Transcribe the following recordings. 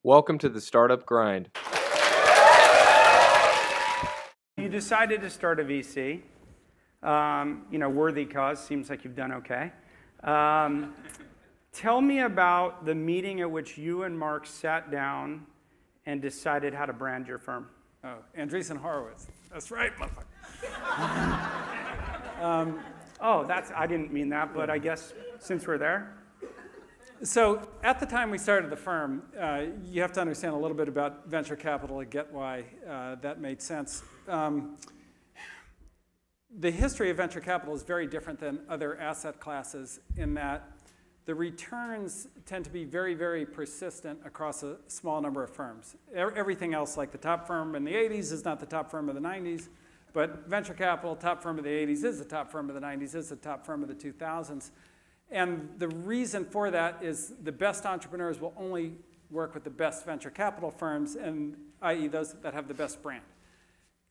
Welcome to the Startup Grind. You decided to start a VC. Worthy cause. Seems like you've done okay. Tell me about the meeting at which you and Mark sat down and decided how to brand your firm. Oh, Andreesen Horowitz. That's right, motherfucker. I didn't mean that, but I guess since we're there. So at the time we started the firm, you have to understand a little bit about venture capital to get why that made sense. The history of venture capital is very different than other asset classes in that the returns tend to be very, very persistent across a small number of firms. Everything else, like the top firm in the 80s is not the top firm of the 90s, but venture capital, top firm of the 80s is the top firm of the 90s, is the top firm of the 2000s. And the reason for that is the best entrepreneurs will only work with the best venture capital firms, and i.e. those that have the best brand.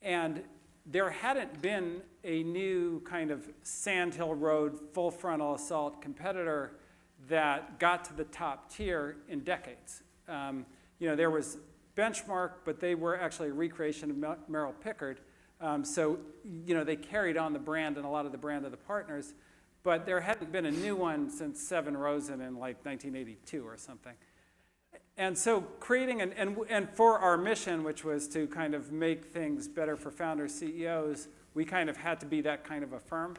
And there hadn't been a new kind of Sandhill Road, full frontal assault competitor that got to the top tier in decades. There was Benchmark, but they were actually a recreation of Merrill Pickard. They carried on the brand and a lot of the brand of the partners, but there hadn't been a new one since Seven Rosen in like 1982 or something. And so creating, and for our mission, which was to kind of make things better for founders, CEOs, we kind of had to be that kind of a firm.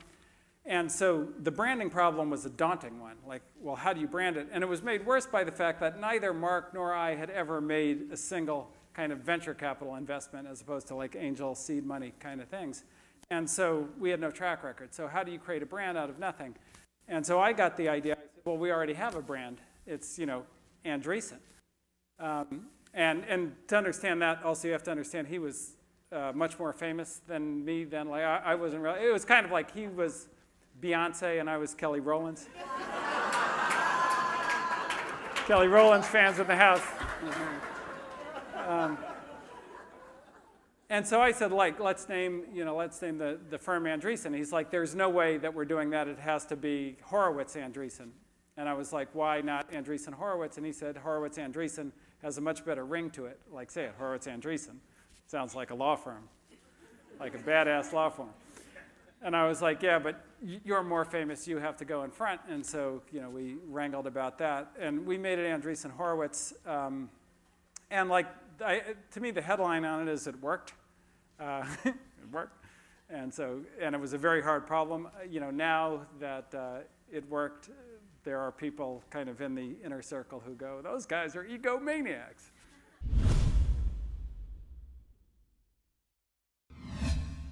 And so the branding problem was a daunting one. Like, well, how do you brand it? And it was made worse by the fact that neither Mark nor I had ever made a single kind of venture capital investment as opposed to like angel seed money kind of things. And so we had no track record. So how do you create a brand out of nothing? And so I got the idea. I said, well, we already have a brand. It's, Andreesen. And to understand that, also you have to understand he was much more famous than me. Then like I wasn't really. It was kind of like he was Beyonce and I was Kelly Rowland's. Kelly Rowland's fans in the house. And so I said, let's name the firm Andreesen. He's like, there's no way that we're doing that. It has to be Horowitz Andreesen. And I was like, why not Andreesen Horowitz? And he said, Horowitz Andreesen has a much better ring to it. Like, say it, Horowitz Andreesen. Sounds like a law firm, like a badass law firm. And I was like, yeah, but you're more famous. You have to go in front. And so, we wrangled about that. And we made it Andreesen Horowitz. To me, the headline on it is it worked. It worked. And it was a very hard problem. Now that it worked, there are people kind of in the inner circle who go, those guys are egomaniacs.